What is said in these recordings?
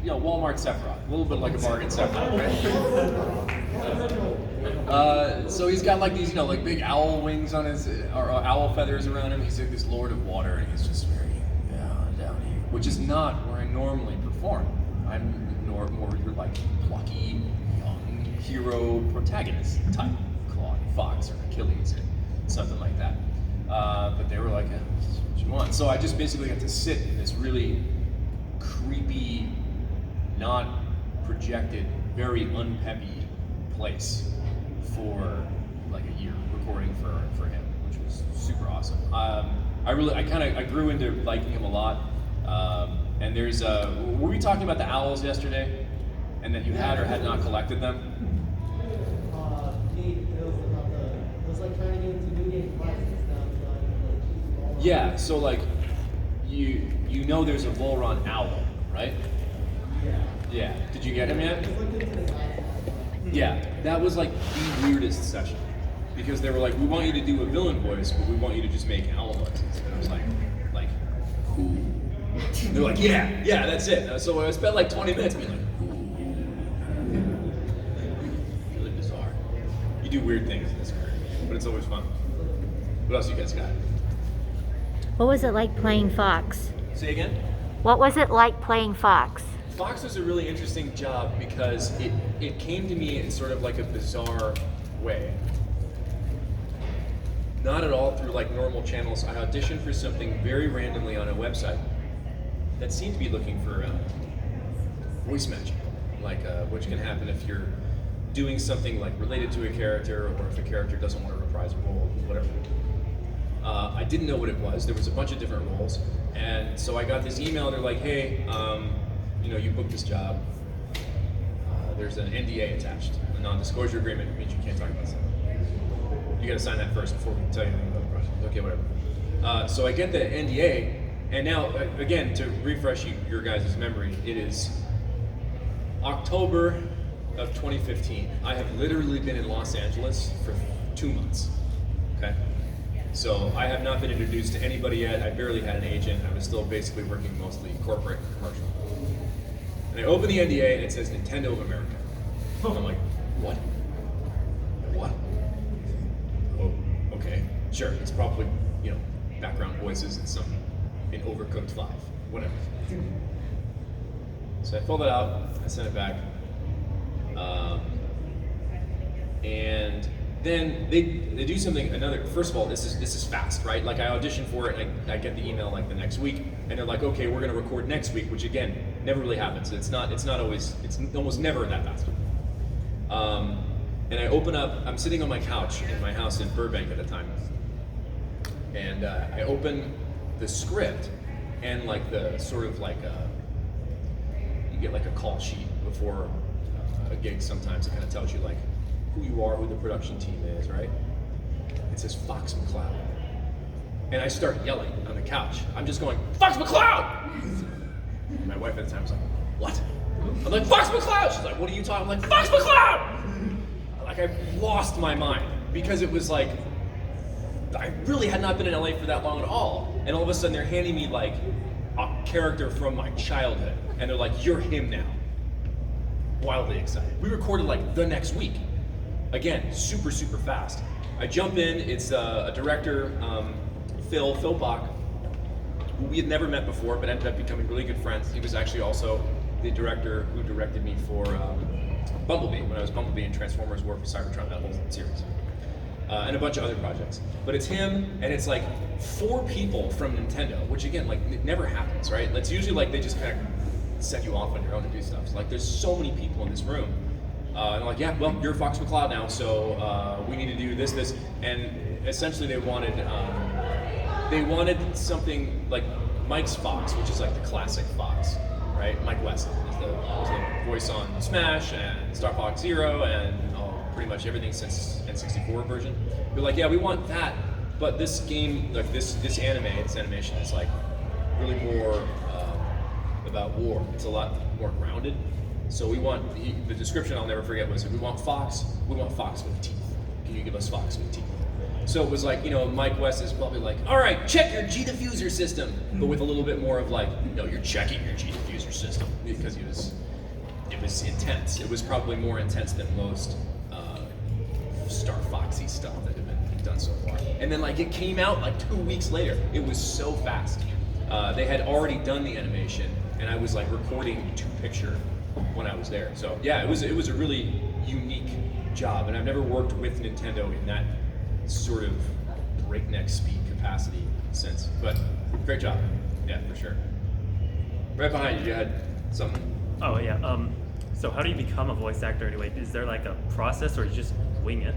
Walmart Sephiroth, a little bit like a bargain Sephiroth, right? So he's got like these, like big owl wings on his, or owl feathers around him. He's like this lord of water, and he's just very down here, which is not where I normally perform. I'm more your like plucky, young hero protagonist type, Claude, Fox, or Achilles, or something like that. But they were like, this is what you want. So I just basically got to sit in this really creepy, not projected, very unpeppy place for like a year recording for him, which was super awesome. I grew into liking him a lot. And there's were we talking about the owls yesterday, and that you had or had not collected them? It was like trying to get into New Game Plus and stuff. Yeah, so like you there's a Volron owl, right? Yeah. Did you get him yet? Yeah, that was like the weirdest session, because they were like, we want you to do a villain voice, but we want you to just make owl noises. And I was like, cool. They're like, yeah, that's it. So I spent like 20 minutes being like, really bizarre. You do weird things in this career, but it's always fun. What else you guys got? What was it like playing Fox? Say again? What was it like playing Fox? Fox was a really interesting job because it came to me in sort of like a bizarre way. Not at all through like normal channels. I auditioned for something very randomly on a website that seemed to be looking for voice matching, like which can happen if you're doing something like related to a character, or if a character doesn't want to reprise a role, whatever. I didn't know what it was. There was a bunch of different roles, and so I got this email. They're like, "Hey, you booked this job. There's an NDA attached, a non-disclosure agreement. It means you can't talk about something. You got to sign that first before we can tell you anything about the project." Okay, whatever. So I get the NDA, and now again to refresh your guys' memory, it is October of 2015. I have literally been in Los Angeles for 2 months. Okay. So I have not been introduced to anybody yet. I barely had an agent. I was still basically working mostly corporate commercial. And I open the NDA and it says Nintendo of America. I'm like, what? What? Oh, okay. Sure, it's probably, background voices and some in Overcooked 5, whatever. So I filled it out, I sent it back. And then they do something, first of all, this is fast, right? Like I auditioned for it, and I get the email like the next week, and they're like, okay, we're gonna record next week, which again, never really happens. It's almost never that fast. And I open up, I'm sitting on my couch in my house in Burbank at the time, and I open the script, and like the sort of like, you get like a call sheet before a gig sometimes. It kind of tells you like, who you are, who the production team is, right? It says Fox McCloud. And I start yelling on the couch. I'm just going, Fox McCloud! And my wife at the time was like, what? I'm like, Fox McCloud! She's like, what are you talking? I'm like, Fox McCloud! Like I lost my mind, because it was like, I really had not been in LA for that long at all. And all of a sudden they're handing me like a character from my childhood. And they're like, you're him now. Wildly excited. We recorded like the next week. Again, super, super fast. I jump in, it's a director, Phil Bach, who we had never met before, but ended up becoming really good friends. He was actually also the director who directed me for Bumblebee, when I was Bumblebee in Transformers War for Cybertron, that whole series. And a bunch of other projects. But it's him, and it's like 4 people from Nintendo, which again, like, it never happens, right? It's usually like they just kind of set you off on your own to do stuff. So, like, there's so many people in this room. And I'm like, yeah, well, you're Fox McCloud now, so we need to do this, and essentially they wanted something like Mike's Fox, which is like the classic Fox, right? Mike Weston was the voice on Smash and Star Fox Zero and pretty much everything since N64 version. They're like, yeah, we want that, but this game, like this animation is like really more about war. It's a lot more grounded. So we want, the description I'll never forget was, we want Fox with teeth. Can you give us Fox with teeth? So it was like, Mike West is probably like, all right, check your G diffuser system, but with a little bit more of like, no, you're checking your G diffuser system, because it was intense. It was probably more intense than most Star Foxy stuff that had been done so far. And then like it came out like 2 weeks later. It was so fast. They had already done the animation, and I was like recording to picture when I was there. So yeah, it was a really unique job, and I've never worked with Nintendo in that sort of breakneck speed capacity since. But great job, yeah, for sure. Right behind you had something. Oh yeah. So how do you become a voice actor anyway? Is there like a process, or you just wing it?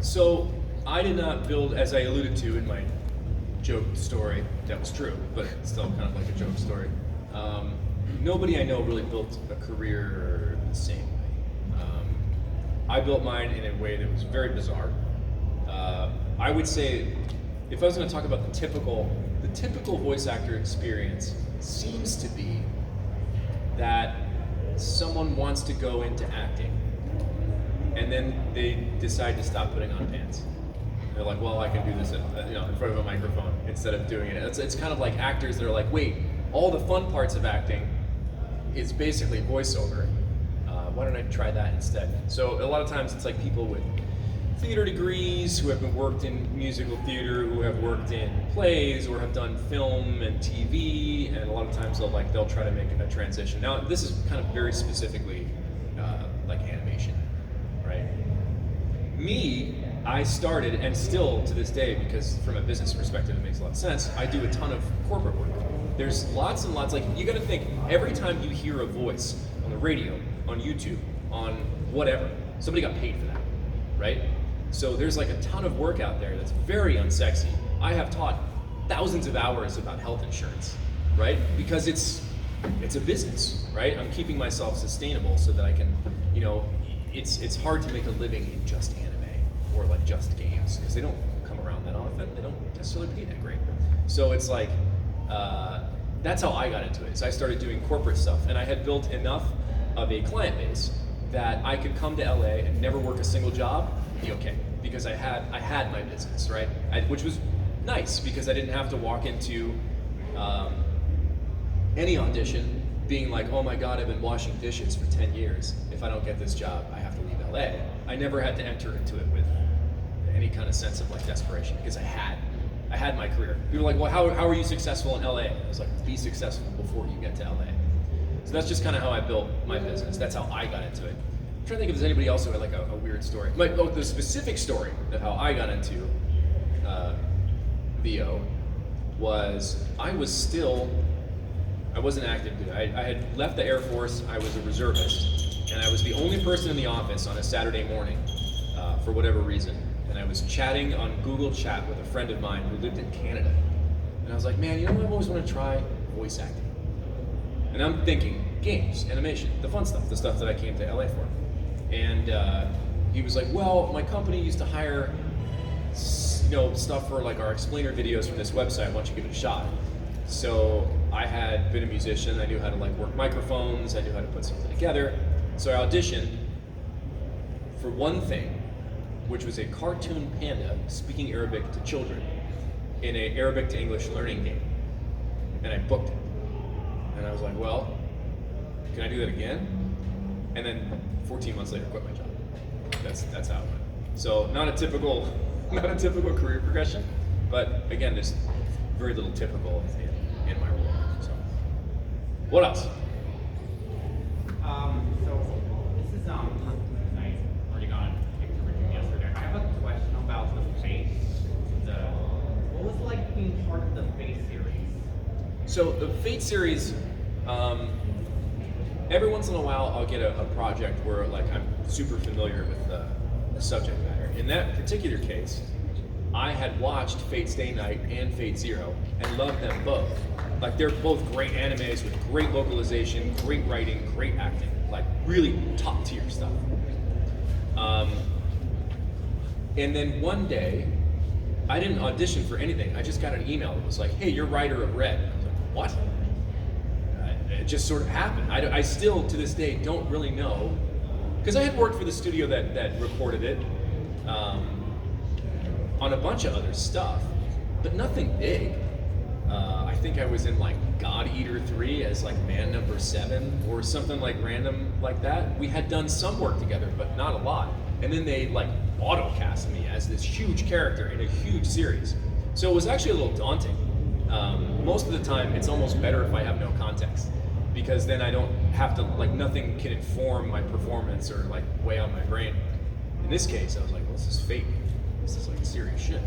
So I did not build, as I alluded to in my joke story, that was true, but still kind of like a joke story. Nobody I know really built a career the same way. I built mine in a way that was very bizarre. I would say, if I was going to talk about the typical voice actor experience seems to be that someone wants to go into acting, and then they decide to stop putting on pants. They're like, well, I can do this in front of a microphone instead of doing it. It's kind of like actors that are like, wait, all the fun parts of acting is basically voiceover. Why don't I try that instead? So a lot of times it's like people with theater degrees who have worked in musical theater, who have worked in plays, or have done film and TV, and a lot of times they'll try to make a transition. Now this is kind of very specifically like animation, right? Me, I started, and still to this day, because from a business perspective it makes a lot of sense, I do a ton of corporate work. There's lots and lots, like you gotta think, every time you hear a voice on the radio, on YouTube, on whatever, somebody got paid for that, right? So there's like a ton of work out there that's very unsexy. I have taught thousands of hours about health insurance, right? Because it's a business, right? I'm keeping myself sustainable so that I can, it's hard to make a living in just anime or like just games, because they don't come around that often. They don't necessarily pay that great. So it's like, that's how I got into it. So I started doing corporate stuff, and I had built enough of a client base that I could come to LA and never work a single job, be okay, because I had my business, right? Which was nice, because I didn't have to walk into any audition being like, oh my God, I've been washing dishes for 10 years. If I don't get this job, I have to leave LA. I never had to enter into it with any kind of sense of like desperation, because I had my career. People are like, well, how are you successful in LA? I was like, be successful before you get to LA. So that's just kind of how I built my business. That's how I got into it. I'm trying to think if there's anybody else who had like a weird story. The specific story of how I got into VO was I wasn't active dude. I had left the Air Force. I was a reservist, and I was the only person in the office on a Saturday morning for whatever reason. And I was chatting on Google Chat with a friend of mine who lived in Canada. And I was like, man, you know what I always want to try? Voice acting. And I'm thinking games, animation, the fun stuff, the stuff that I came to LA for. And he was like, well, my company used to hire stuff for like our explainer videos from this website. Why don't you give it a shot? So I had been a musician. I knew how to like work microphones. I knew how to put something together. So I auditioned for one thing, which was a cartoon panda speaking Arabic to children in an Arabic to English learning game. And I booked it. And I was like, well, can I do that again? And then 14 months later, quit my job. That's how it went. So not a typical career progression, but again, there's very little typical in my role. So, what else? So this is nice. Already got a picture with you yesterday. I have a question about the Fate. What was it like being part of the Fate series? So the Fate series, every once in a while I'll get a project where like I'm super familiar with the subject matter. In that particular case, I had watched Fate Stay Night and Fate Zero and loved them both. Like they're both great animes with great localization, great writing, great acting, like really top tier stuff. And then one day, I didn't audition for anything. I just got an email that was like, hey, you're writer of Red. I was like, what? It just sort of happened. I still, to this day, don't really know. Because I had worked for the studio that recorded it. on a bunch of other stuff, but nothing big. I think I was in like God Eater 3 as like man number 7 or something like random like that. We had done some work together, but not a lot. And then they like auto-cast me as this huge character in a huge series. So it was actually a little daunting. Most of the time, it's almost better if I have no context, because then I don't have to, like, nothing can inform my performance or like weigh on my brain. In this case, I was like, well, this is fake. This is like serious shit.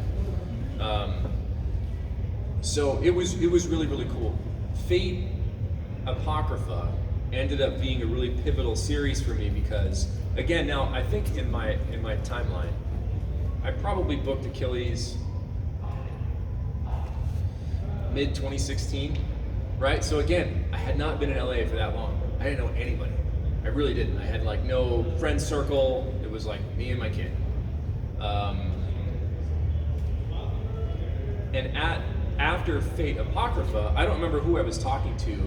So it was really, really cool. Fate Apocrypha ended up being a really pivotal series for me because, again, now I think in my timeline, I probably booked Achilles mid 2016, right? So again, I had not been in LA for that long. I didn't know anybody. I really didn't. I had like no friend circle. It was like me and my kid. And after Fate Apocrypha, I don't remember who I was talking to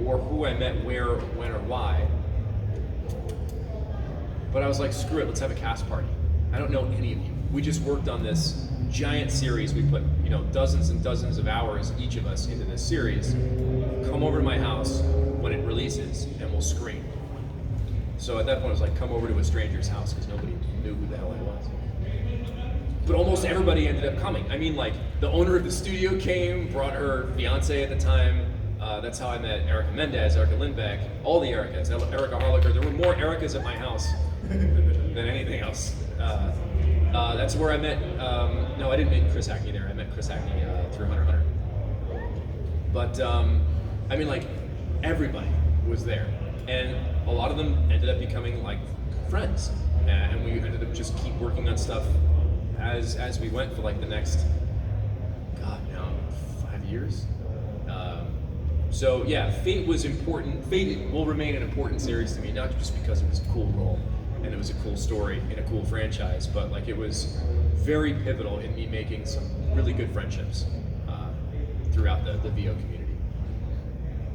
or who I met where, when, or why. But I was like, screw it, let's have a cast party. I don't know any of you. We just worked on this giant series. We put, dozens and dozens of hours, each of us, into this series. Come over to my house when it releases, and we'll screen. So at that point, it was like, come over to a stranger's house, because nobody knew who the hell I was. But almost everybody ended up coming. I mean, like, the owner of the studio came, brought her fiance at the time. That's how I met Erica Mendez, Erica Lindbeck, all the Ericas, Erica Harlicker. There were more Ericas at my house than anything else. That's where I met, no, I didn't meet Chris Hackney there. I met Chris Hackney through Hunter x Hunter. But, I mean, like, everybody was there. And a lot of them ended up becoming, like, friends. And we ended up just keep working on stuff as we went for, like, the next, God, now, 5 years. So yeah, Fate was important. Fate will remain an important series to me, not just because it was a cool role and it was a cool story in a cool franchise, but like it was very pivotal in me making some really good friendships throughout the VO community.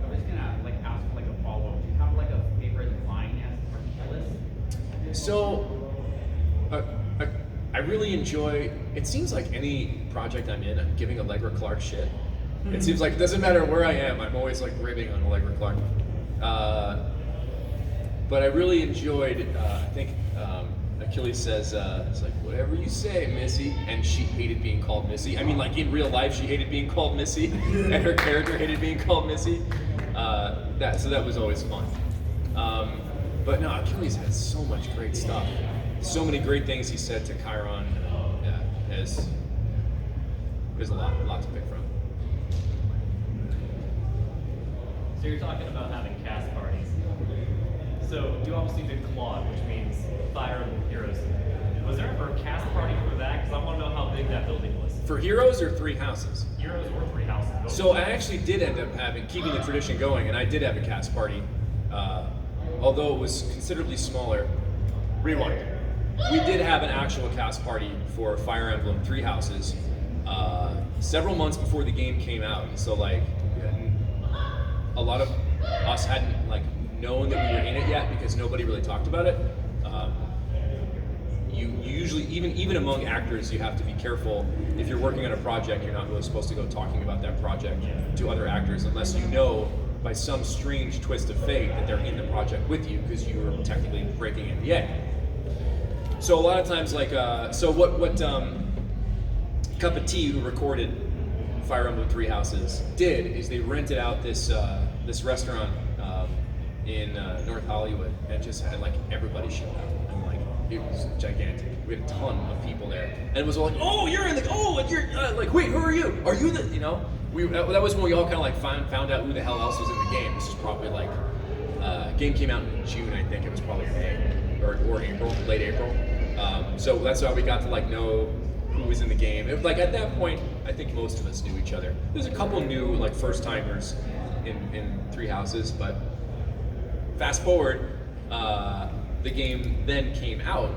I was gonna ask a follow-up. Do you have like a favorite line as Achilles? So I really enjoy. It seems like any project I'm in, I'm giving Allegra Clark shit. It seems like it doesn't matter where I am, I'm always like ribbing on Allegra Clark. But I really enjoyed, I think Achilles says, it's like, whatever you say, Missy. And she hated being called Missy. I mean, like in real life, she hated being called Missy, and her character hated being called Missy. So that was always fun. But no, Achilles had so much great stuff. So many great things he said to Chiron. There's a lot to pick from. So you're talking about having cast parties. So you obviously did Claude, which means Fire Emblem Heroes. Was there ever a cast party for that? Because I want to know how big that building was. For Heroes or 3 houses? Heroes or 3 houses? So I actually did end up keeping the tradition going, and I did have a cast party, although it was considerably smaller. Rewind. We did have an actual cast party for Fire Emblem 3 houses several months before the game came out. So like, a lot of us hadn't like known that we were in it yet because nobody really talked about it. You usually, even among actors, you have to be careful. If you're working on a project, you're not really supposed to go talking about that project to other actors unless you know by some strange twist of fate that they're in the project with you because you were technically breaking NDA. So a lot of times, like, so what Cup of Tea, who recorded Fire Emblem 3 Houses, did is they rented out this restaurant in North Hollywood and just had like everybody show up. And like it was gigantic. We had a ton of people there, and it was all like, oh, you're in the, oh, you're like, wait, who are you? Are you the, that was when we all kind of like found out who the hell else was in the game. This was probably like game came out in June, I think. It was probably May or April, late April. So that's how we got to like know who was in the game. It was, like at that point, I think most of us knew each other. There's a couple new like first timers in 3 houses, but fast forward, the game then came out,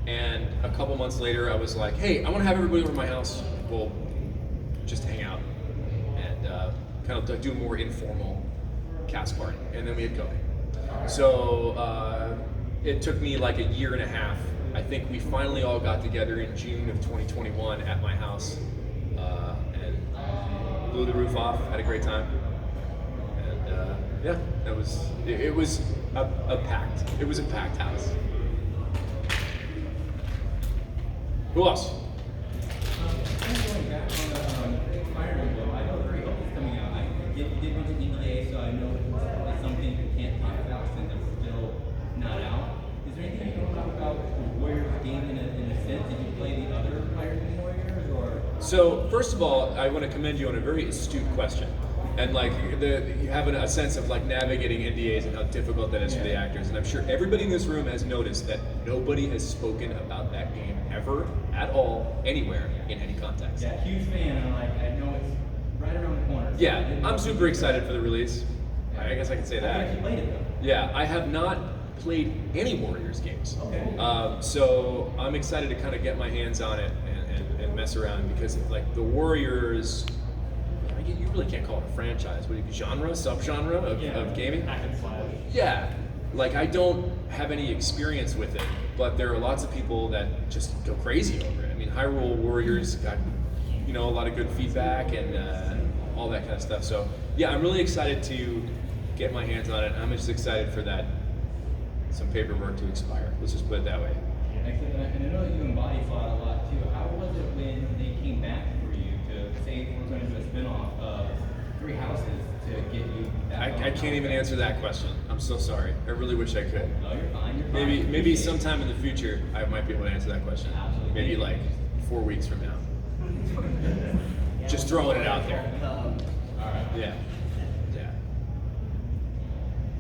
and a couple months later, I was like, hey, I want to have everybody over at my house. We'll just hang out and kind of do a more informal cast party, and then we had COVID. So it took me like a year and a half I think we finally all got together in June of 2021 at my house and blew the roof off, had a great time. And yeah, it was a packed house. Who else? Going back on the Fire Emblem, I know Great Hope is coming out. I did mention NDA, so I know it's something you can't talk about since it's still not out. Is there anything you can talk about the Warriors game in a sense? Did you play the other Fire Emblem Warriors, or? So first of all, I want to commend you on a very astute question. And like you have a sense of like navigating NDAs and how difficult that is for the actors. And I'm sure everybody in this room has noticed that nobody has spoken about that game ever, at all, anywhere, in any context. Yeah, huge fan. And I know it's right around the corner. So Yeah, I'm super excited for the release. I guess I can say I actually that. played it though. Yeah, I have not played any Warriors games. Okay. So I'm excited to kind of get my hands on it and mess around because like the Warriors, you really can't call it a franchise. What do you subgenre of gaming? Hack and slash. Yeah, like I don't have any experience with it, but there are lots of people that just go crazy over it. I mean, Hyrule Warriors got a lot of good feedback and all that kind of stuff. So yeah, I'm really excited to get my hands on it. I'm just excited for some paperwork to expire. Let's just put it that way. Excellent. And I know that you and Body fought a lot too. How was it when they came back for you to say we're going to do a spinoff of Three Houses to get you back on? I can't even answer that question. I'm so sorry. I really wish I could. No, you're fine. You're fine. Maybe Appreciate it. sometime in the future I might be able to answer that question. Absolutely. Maybe Thank you. like 4 weeks from now. Just throwing it out there. All right. Yeah. Yeah.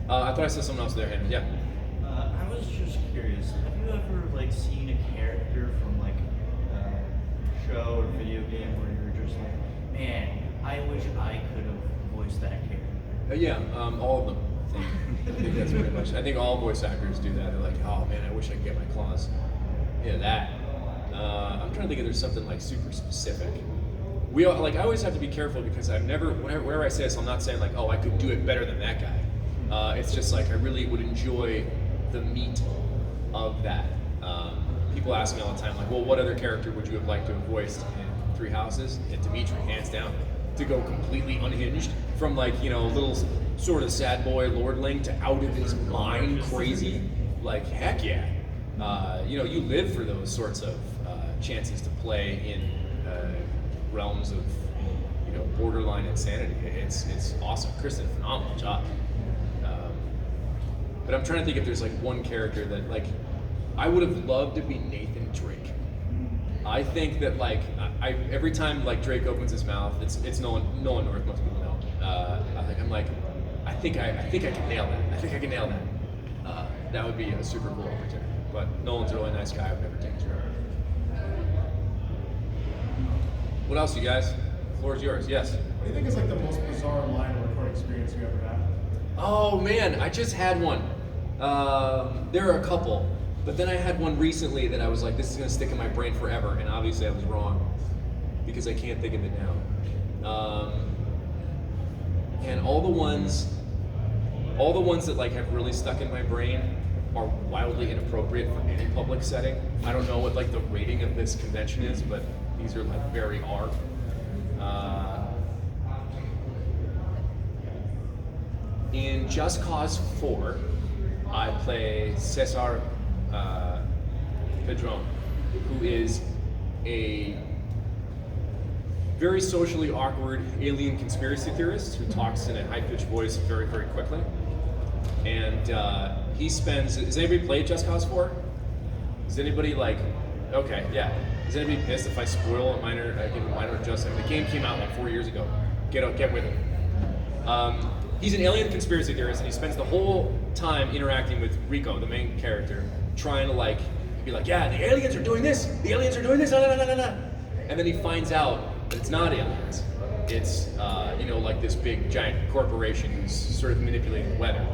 I thought I saw someone else there. Hand. Yeah. I was just curious. Have you ever like seen a character from like a show or video game where you're just like, man, I wish I could have voiced that character? Yeah. All of them. I think that's pretty much. I think all voice actors do that. They're like, oh man, I wish I could get my claws. Yeah, that. I'm trying to think if there's something like super specific. I always have to be careful because whenever I say this, I'm not saying like, oh, I could do it better than that guy. It's just like I really would enjoy the meat of that. People ask me all the time, like, well, what other character would you have liked to have voiced in Three Houses? And Dimitri, hands down, to go completely unhinged from like, little sort of sad boy lordling to out of his mind crazy. Like, heck yeah. You live for those sorts of chances to play in realms of borderline insanity. It's awesome. Chris did a phenomenal job. But I'm trying to think if there's like one character that like I would have loved to be Nathan Drake. I think that like I every time like Drake opens his mouth, it's Nolan North. Most people know. I think I can nail that. I think I can nail that. That would be a super cool opportunity. But Nolan's a really nice guy. I've never taken his job. What else, you guys? The floor is yours. Yes. What do you think is like the most bizarre line recording experience you ever had? Oh man, I just had one. There are a couple, but then I had one recently that I was like, this is gonna stick in my brain forever, and obviously I was wrong because I can't think of it now. And all the ones that like have really stuck in my brain are wildly inappropriate for any public setting. I don't know what like the rating of this convention is, but these are like very R. In Just Cause 4, I play Cesar Pedron, who is a very socially awkward alien conspiracy theorist who talks in a high-pitched voice very, very quickly. And he spends... Has anybody played Just Cause 4? Is anybody like... Okay, yeah. Is anybody pissed if I spoil give a minor adjustment? The game came out like 4 years ago. Get with it. He's an alien conspiracy theorist, and he spends the whole time interacting with Rico, the main character, trying to like be like, yeah, the aliens are doing this, and then he finds out that it's not aliens. It's like this big giant corporation who's sort of manipulating the weather.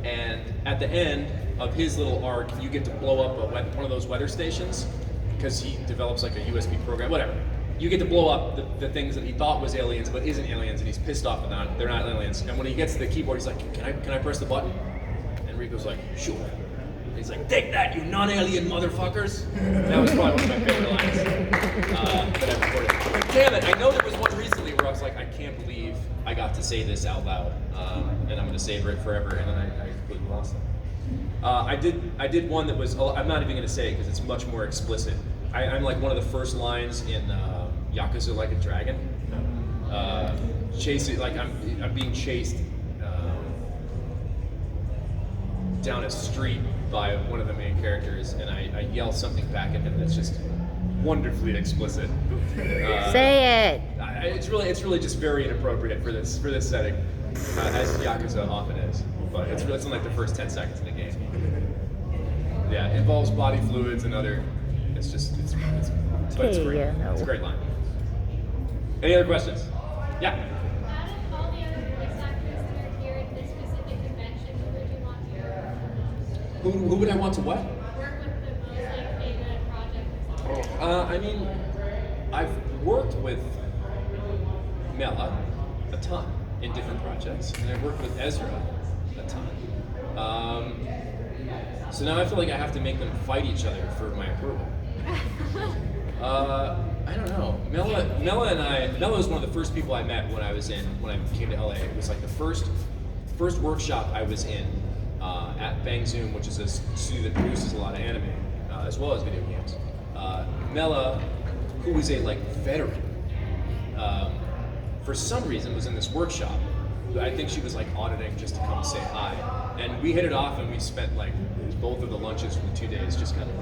And at the end of his little arc, you get to blow up one of those weather stations because he develops like a USB program, whatever. You get to blow up the things that he thought was aliens but isn't aliens, and he's pissed off that they're not aliens. And when he gets to the keyboard, he's like, can I press the button? And Rico's like, sure. He's like, "Take that, you non-alien motherfuckers!" That was probably one of my favorite lines that I recorded. But damn it, I know there was one recently where I was like, I can't believe I got to say this out loud, and I'm gonna savor it forever, and then I completely lost it. I did one that was, I'm not even gonna say it because it's much more explicit. I'm like one of the first lines in Yakuza Like a Dragon. Chasing, like I'm being chased down a street by one of the main characters, and I yell something back at him that's just wonderfully explicit. Say it. It's really just very inappropriate for this setting, as Yakuza often is. But it's in like the first 10 seconds of the game. Yeah, it involves body fluids and other. It's great. Yeah, It's a great line. Any other questions? Yeah. Out of all the other voice actors that are here at this specific convention, who would you want to work with? Who would I want to what? Work with the most like favorite project or something? I mean, I've worked with Mela a ton in different projects, and I've worked with Ezra a ton. So now I feel like I have to make them fight each other for my approval. I don't know. Mela was one of the first people I met when I came to LA. It was like the first workshop I was in at Bang Zoom, which is a studio that produces a lot of anime as well as video games. Mela, who was a like veteran, for some reason was in this workshop. I think she was like auditing just to come say hi, and we hit it off, and we spent like both of the lunches for the 2 days just kind of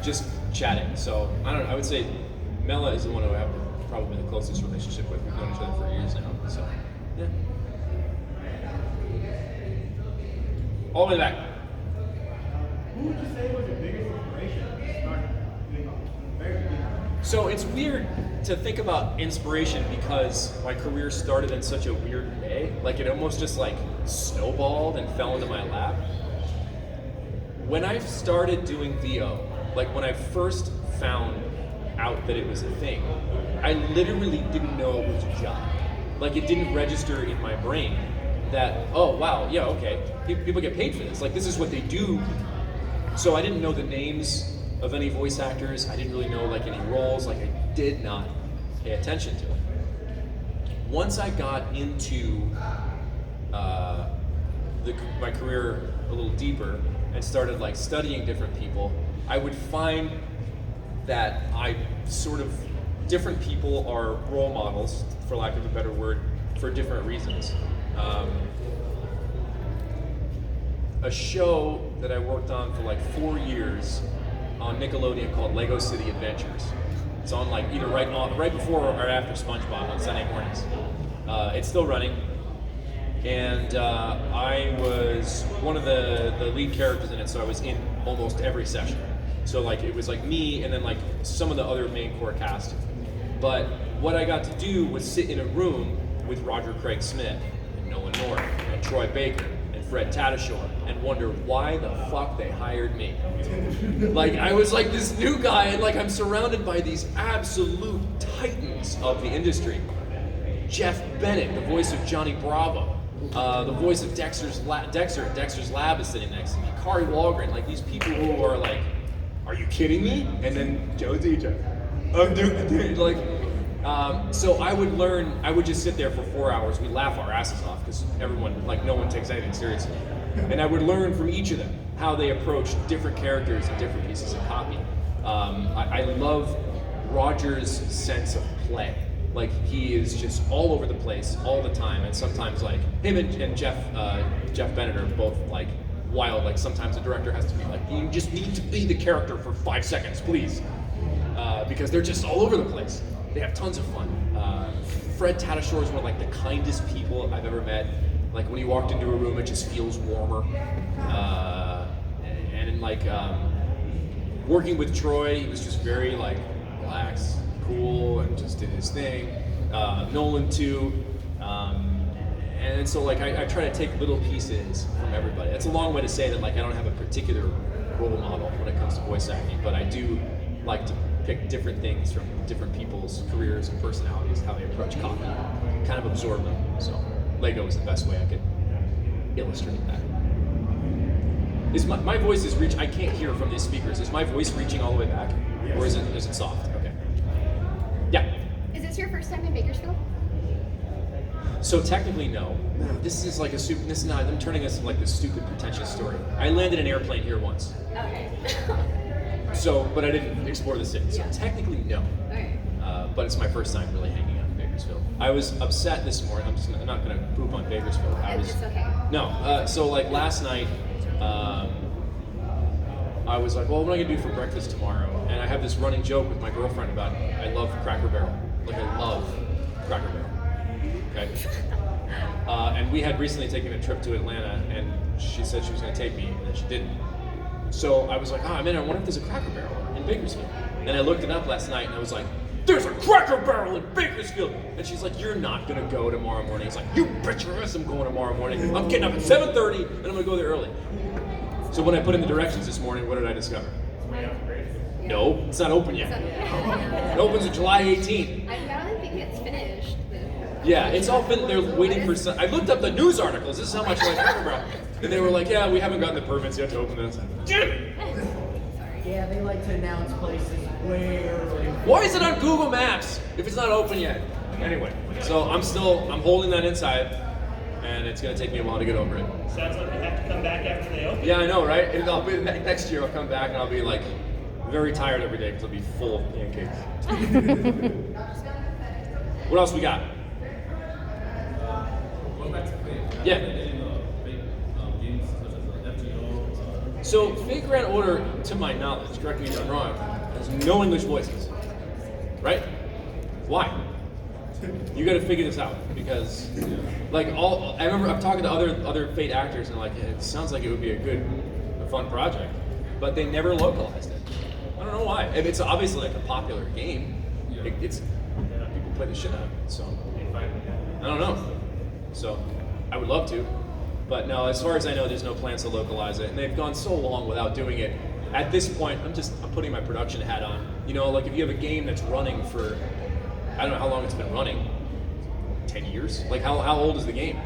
just chatting. So I don't know. I would say Mela is the one who I have probably the closest relationship with. We've known each other for years now. So yeah. All the way back. Who would you say was your biggest inspiration to start doing very beginning? So it's weird to think about inspiration because my career started in such a weird way. Like it almost just like snowballed and fell into my lap. When I started doing VO, like when I first found out that it was a thing, I literally didn't know it was a job. Like it didn't register in my brain that, oh wow, yeah, okay, people get paid for this. Like this is what they do. So I didn't know the names of any voice actors. I didn't really know like any roles. Like I did not pay attention to it. Once I got into my career a little deeper and started like studying different people, I would find that different people are role models, for lack of a better word, for different reasons. A show that I worked on for like 4 years on Nickelodeon called Lego City Adventures. It's on like either right before or after SpongeBob on Sunday mornings. It's still running, and I was one of the lead characters in it, so I was in almost every session. So like it was like me and then like some of the other main core cast. But what I got to do was sit in a room with Roger Craig Smith and Nolan North and Troy Baker and Fred Tatasciore and wonder why the fuck they hired me. Like I was like this new guy, and like I'm surrounded by these absolute titans of the industry. Jeff Bennett, the voice of Johnny Bravo, the voice of Dexter at Dexter's Lab is sitting next to me. Kari Wahlgren, like these people who are like, are you kidding me? And then Joe Zieja, I'm Duke the Dude. Like, so I would just sit there for 4 hours. We laugh our asses off because everyone, like no one takes anything seriously. And I would learn from each of them how they approach different characters and different pieces of copy. I love Roger's sense of play. Like he is just all over the place all the time, and sometimes like him and Jeff Bennett are both like wild. Like sometimes the director has to be like, you just need to be the character for 5 seconds, please, because they're just all over the place. They have tons of fun. Fred Tatasciore is one of like the kindest people I've ever met. Like when he walked into a room, it just feels warmer. And like working with Troy, he was just very like relaxed, cool, and just did his thing. Nolan too. And so like I try to take little pieces from everybody. That's a long way to say that like I don't have a particular role model when it comes to voice acting, but I do like to pick different things from different people's careers and personalities, how they approach copy, kind of absorb them. So Lego is the best way I could illustrate that. Is my voice is I can't hear from these speakers. Is my voice reaching all the way back, or is it soft? Okay. Yeah. Is this your first time in Bakersfield? So technically, no. This is like this is not. I'm turning this into like this stupid, pretentious story. I landed an airplane here once. Okay. So, but I didn't explore the city. So technically, no. Okay. But it's my first time really hanging out in Bakersfield. I was upset this morning. I'm not going to poop on Bakersfield. It's okay. No. So like last night, I was like, well, what am I going to do for breakfast tomorrow? And I have this running joke with my girlfriend about I love Cracker Barrel. Like I love Cracker Barrel. Okay. And we had recently taken a trip to Atlanta, and she said she was going to take me, and then she didn't. So I was like, I wonder if there's a Cracker Barrel in Bakersfield. And I looked it up last night, and I was like, there's a Cracker Barrel in Bakersfield! And she's like, you're not going to go tomorrow morning. It's like, you bet your ass I'm going tomorrow morning. I'm getting up at 7:30, and I'm going to go there early. So when I put in the directions this morning, what did I discover? No, it's not open yet. It opens on July 18th. I don't think it's finished. Yeah, it's all been, they're waiting for some, I looked up the news articles, this is how much I like Cracker Barrel. And they were like, yeah, we haven't gotten the permits yet to open this. Damn it! Yeah, they like to announce places where. Why is it on Google Maps if it's not open yet? Anyway, so I'm holding that inside, and it's gonna take me a while to get over it. Sounds like we have to come back after they open. Yeah, I know, right? And I'll be, next year I'll come back and I'll be like, very tired every day because I'll be full of pancakes. What else we got? Going back to Fate. Yeah. Games such as FGO. So, Fate Grand Order, to my knowledge, correct me if I'm wrong, has no English voices. Right? Why? You gotta figure this out because, like, I remember I'm talking to other Fate actors and like, it sounds like it would be a fun project, but they never localized it. I don't know why. And it's obviously like a popular game. It's people play the shit out of it. So I don't know. So I would love to, but no. As far as I know, there's no plans to localize it, and they've gone so long without doing it. At this point, I'm putting my production hat on. You know, like if you have a game that's running for, I don't know how long it's been running. 10 years? Like how old is the game?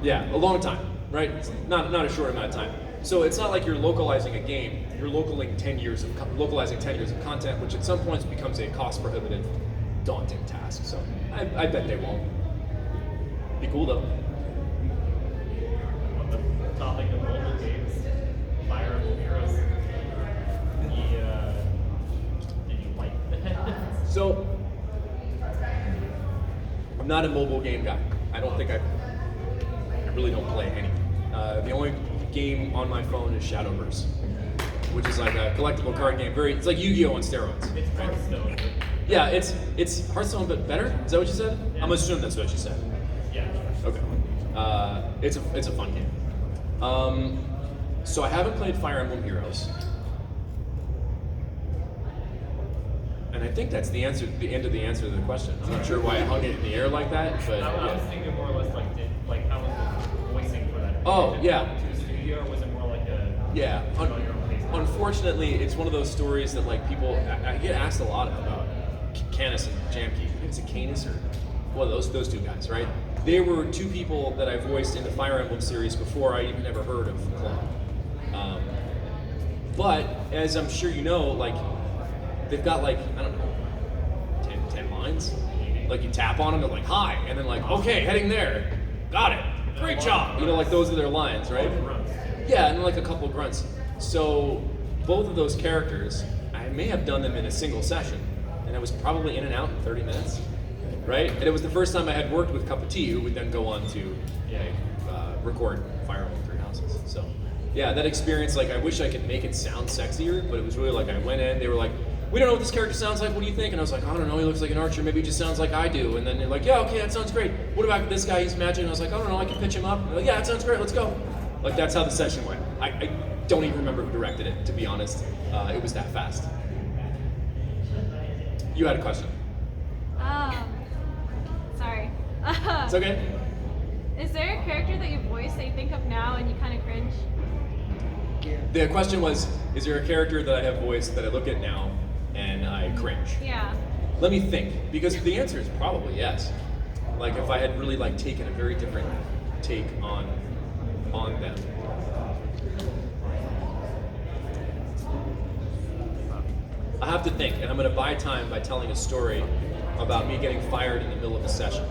Yeah, a long time, right? It's not a short amount of time. So it's not like you're localizing a game. You're localizing 10 years of content, which at some points becomes a cost-prohibitive, daunting task. So I bet they won't. Be cool though. On the topic of mobile games, Fire Emblem Heroes. Did you like that? So I'm not a mobile game guy. I don't think I really don't play any. The only game on my phone is Shadowverse, which is like a collectible card game. It's like Yu-Gi-Oh on steroids. It's Hearthstone. Yeah, it's Hearthstone but better. Is that what you said? Yeah. I'm assuming that's what you said. Yeah. Okay. It's a fun game. So I haven't played Fire Emblem Heroes, and I think that's the end of the answer to the question. I'm not sure why I hung it in the air like that, but I was yeah. thinking more or less how was the voicing for that? Oh, Was it yeah. to a studio, or was it more like a Yeah. on your own pace? Unfortunately, it's one of those stories that like people I get asked a lot about. Canis and Jamke. I think it's a Canis or well, those two guys, right? They were two people that I voiced in the Fire Emblem series before I even ever heard of Claw. But as I'm sure you know, like they've got like I don't know, 10 lines. Like you tap on them, they're like hi, and then like okay, heading there, got it, great job. You know, like those are their lines, right? Yeah, and then like a couple of grunts. So both of those characters, I may have done them in a single session, and I was probably in and out in 30 minutes, right? And it was the first time I had worked with Cup of Tea, who would then go on to record Fire Emblem Three Houses. So yeah, that experience, like I wish I could make it sound sexier, but it was really like I went in, they were like, we don't know what this character sounds like, what do you think? And I was like, I don't know, he looks like an archer, maybe he just sounds like I do. And then they're like, yeah, okay, that sounds great. What about this guy, he's magic? And I was like, I don't know, I can pitch him up. And they're like, yeah, that sounds great, let's go. Like that's how the session went. I don't even remember who directed it, to be honest. It was that fast. You had a question. Sorry. It's okay. Is there a character that you voice that you think of now and you kind of cringe? The question was, is there a character that I have voiced that I look at now and I cringe? Yeah. Let me think, because the answer is probably yes. Like if I had really like taken a very different take on them. I have to think, and I'm going to buy time by telling a story about me getting fired in the middle of a session.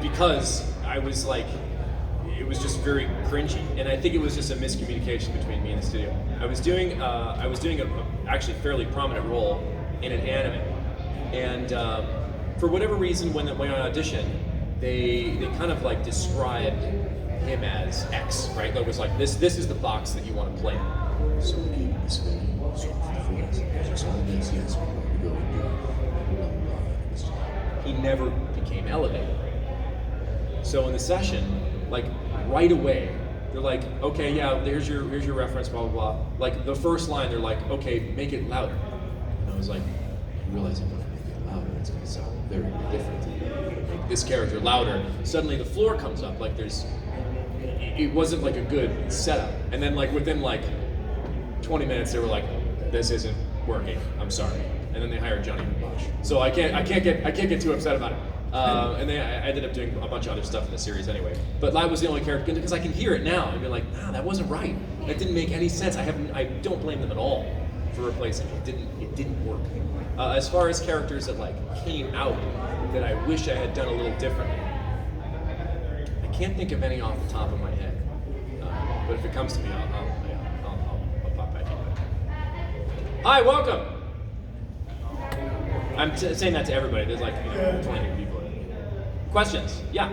Because I was like, it was just very cringy, and I think it was just a miscommunication between me and the studio. I was doing a actually fairly prominent role in an anime, and for whatever reason, when I auditioned, they kind of like described him as X, right? It was like this is the box that you want to play in. So he never became elevated. So in the session, like right away, they're like, okay, yeah, here's your reference, blah blah blah. Like the first line, they're like, okay, make it louder. And I was like, I realize I'm gonna make it louder. It's gonna sound very different. Make this character louder. Suddenly the floor comes up. Like it wasn't like a good setup. And then like within like 20 minutes, they were like, this isn't working. I'm sorry. And then they hired Johnny Bosch. So I can't get too upset about it. And then I ended up doing a bunch of other stuff in the series anyway. But that was the only character, because I can hear it now and be like, nah, that wasn't right. That didn't make any sense. I don't blame them at all for replacing it. It didn't work. As far as characters that like came out that I wish I had done a little differently, I can't think of any off the top of my head. But if it comes to me, I'll pop back into it. Hi, welcome. I'm saying that to everybody. There's like 20 people. Questions? Yeah.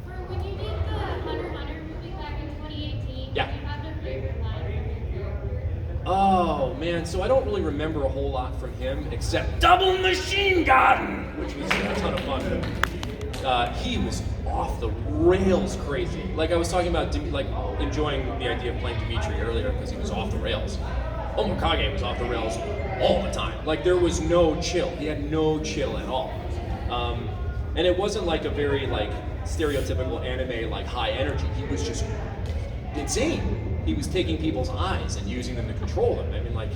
For when you did the Hunter x Hunter movie back in 2018, Yeah. do you have a favorite line from your character? Oh man, so I don't really remember a whole lot from him except double machine gun, which was a ton of fun. He was off the rails crazy. Like I was talking about, like enjoying the idea of playing Dimitri earlier because he was off the rails. Omokage was off the rails all the time. Like there was no chill. He had no chill at all. And it wasn't like a very like stereotypical anime like high energy. He was just insane. He was taking people's eyes and using them to control them. I mean, like,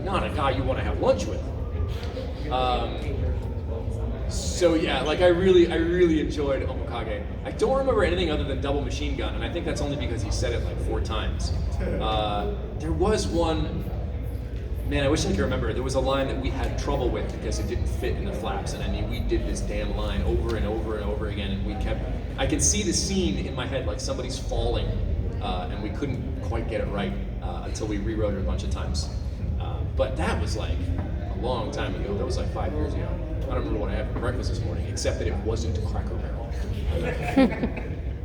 not a guy you want to have lunch with. So yeah, like I really enjoyed Omokage. I don't remember anything other than double machine gun, and I think that's only because he said it like 4 times. There was one, man, I wish I could remember. There was a line that we had trouble with because it didn't fit in the flaps, and I mean, we did this damn line over and over and over again, and I could see the scene in my head like somebody's falling, and we couldn't quite get it right until we rewrote it a bunch of times. But that was like a long time ago. That was like 5 years ago. I don't remember what I had for breakfast this morning, except that it wasn't Cracker Barrel.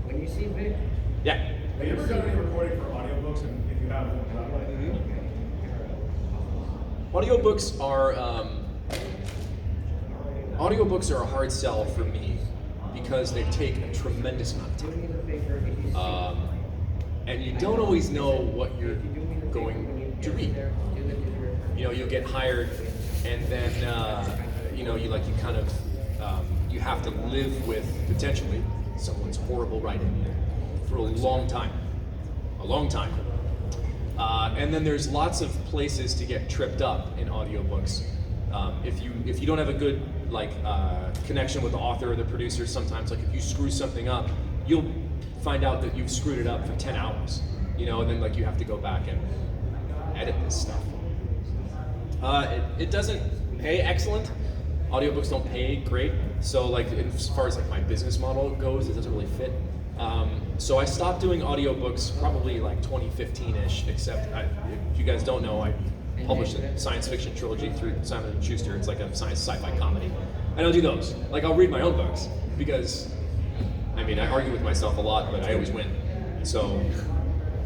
When you see Vic, Yeah. Have you ever done any recording for audiobooks, and if you have, Audiobooks are a hard sell for me because they take a tremendous amount of time. And you don't always know what you're going to read. You know, you'll get hired, and then you have to live with potentially someone's horrible writing for a long time. And then there's lots of places to get tripped up in audiobooks. If you don't have a good connection with the author or the producer, sometimes like if you screw something up, you'll find out that you've screwed it up for 10 hours. You know, and then like you have to go back and edit this stuff. It doesn't pay excellent. Audiobooks don't pay great. So like as far as like my business model goes, it doesn't really fit. So I stopped doing audiobooks probably like 2015-ish, except if you guys don't know, I published a science fiction trilogy through Simon & Schuster. It's like a science sci-fi comedy. I don't do those. Like I'll read my own books because, I mean, I argue with myself a lot, but I always win. So,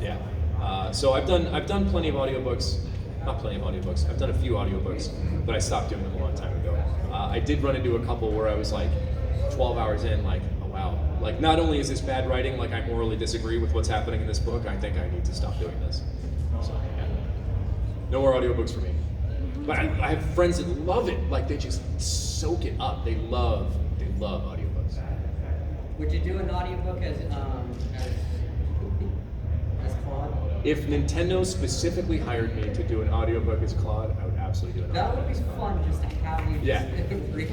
yeah. So I've done plenty of audiobooks. Not plenty of audiobooks. I've done a few audiobooks, but I stopped doing them a long time ago. I did run into a couple where I was like 12 hours in, like, oh wow. Like, not only is this bad writing, like I morally disagree with what's happening in this book, I think I need to stop doing this. So, yeah. No more audiobooks for me. But I have friends that love it. Like, they just soak it up. They love audiobooks. would you do an audiobook as Claude? If Nintendo specifically hired me to do an audiobook as Claude, I would absolutely absolutely do it. That would be fun just to have you. Yeah.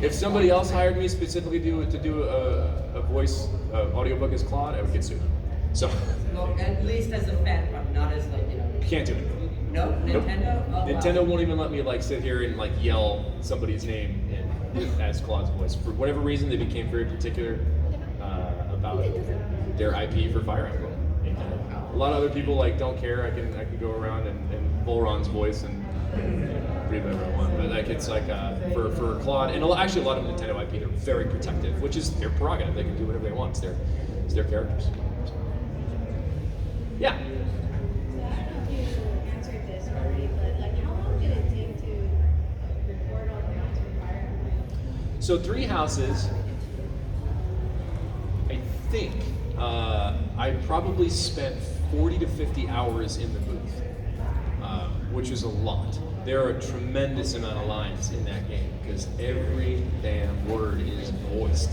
If somebody else hired me specifically to do a voice audiobook as Claude, I would get sued. So. Well, at least as a fan, but not as like, you know. Can't do it. No, Nintendo? Oh, Nintendo wow. won't even let me like sit here and like yell somebody's name as Claude's voice. For whatever reason, they became very particular about their IP for Fire Emblem. And a lot of other people like don't care. I can go around and Volron's voice and read whatever I want. But like it's like for Claude and actually a lot of Nintendo IP, they're very protective, which is their prerogative. They can do whatever they want. It's their characters. So. Yeah. So I don't know if you answered this already, but like how long did it take to record all the maps for Fire Emblem? So 3 houses, I think I probably spent 40 to 50 hours in the booth, which is a lot. There are a tremendous amount of lines in that game because every damn word is voiced.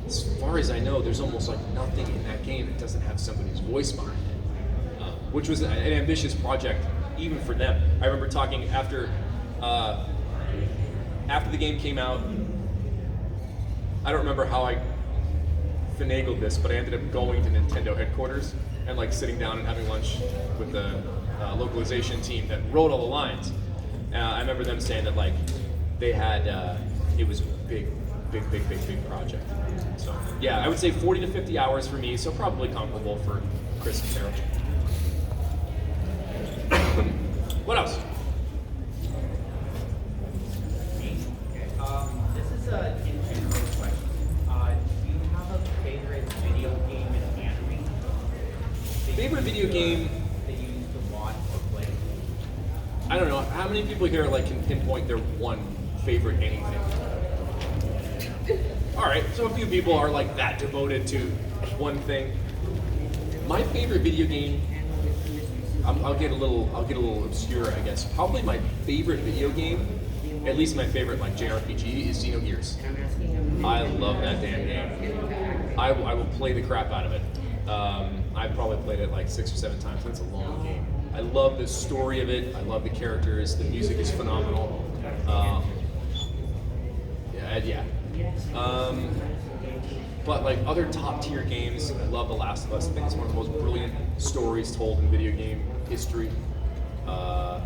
As far as I know, there's almost like nothing in that game that doesn't have somebody's voice behind it, which was an ambitious project even for them. I remember talking after the game came out. I don't remember how I finagled this, but I ended up going to Nintendo headquarters and like sitting down and having lunch with the localization team that wrote all the lines. I remember them saying that like they had it was a big project. So yeah, I would say 40 to 50 hours for me, so probably comparable for Chris and Sarah. What else? This is an in-general question. Do you have a favorite video game and anime? Favorite video game? That you used to watch or play? I don't know. How many people here like can pinpoint their one favorite anything? All right, so a few people are like that devoted to one thing. My favorite video game, I'll get a little obscure, I guess. Probably my favorite video game, at least my favorite like JRPG, is Xenogears. I love that damn game. I will play the crap out of it. I've probably played it like 6 or 7 times. It's a long game. I love the story of it. I love the characters. The music is phenomenal. Yeah. But like other top tier games, I love The Last of Us. I think it's one of the most brilliant stories told in video game history. Final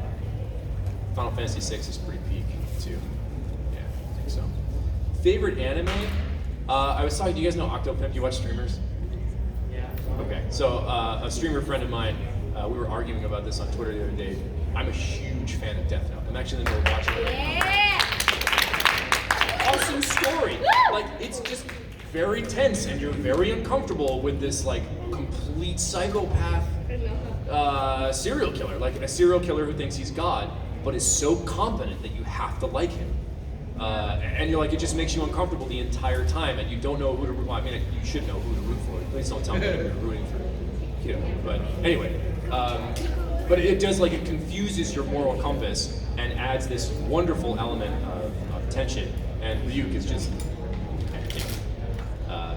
Fantasy VI is pretty peak too. Yeah, I think so. Favorite anime? I was talking. Do you guys know Octopimp? Do you watch streamers? Yeah. Okay, so a streamer friend of mine, we were arguing about this on Twitter the other day. I'm a huge fan of Death Note. I'm actually in the middle of watching it right now. Awesome story. Like it's just very tense, and you're very uncomfortable with this like complete psychopath serial killer, like a serial killer who thinks he's God, but is so competent that you have to like him. And you're like, it just makes you uncomfortable the entire time, and you don't know who to root for. I mean, you should know who to root for. Please don't tell me that you're rooting for, you know. But anyway, but it does like it confuses your moral compass and adds this wonderful element of tension. And Ryuk is just,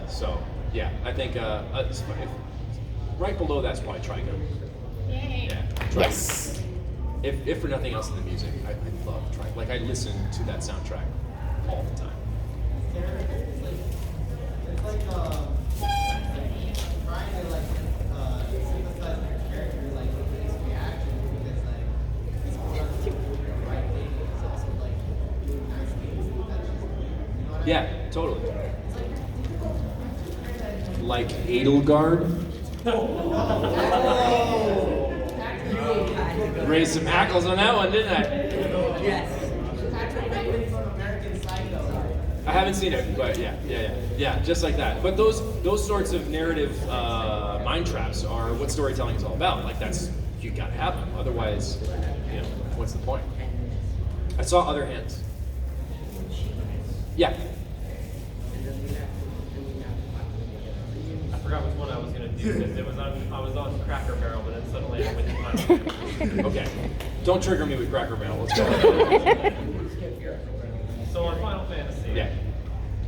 so yeah, I think right below that's probably Trigun. Yeah. Trigun. Yes. If for nothing else in the music, I love Trigun. Like I listen to that soundtrack all the time. It's like trying to like sympathize with your character, like with his reaction, because like he's doing the right thing. He's also like doing nice things. That's just, you know what I mean? Yeah, totally. Like Edelgard. Raised some hackles on that one, didn't I? Yes. I haven't seen it, but yeah, just like that. But those sorts of narrative mind traps are what storytelling is all about. Like that's you gotta have them, otherwise, you know, what's the point? I saw Other Hands. Yeah. I forgot which one I was gonna do because I was on Cracker Barrel, but then suddenly I went to Final Fantasy. Okay. Don't trigger me with Cracker Barrel. Let's go. So on Final Fantasy, Yeah.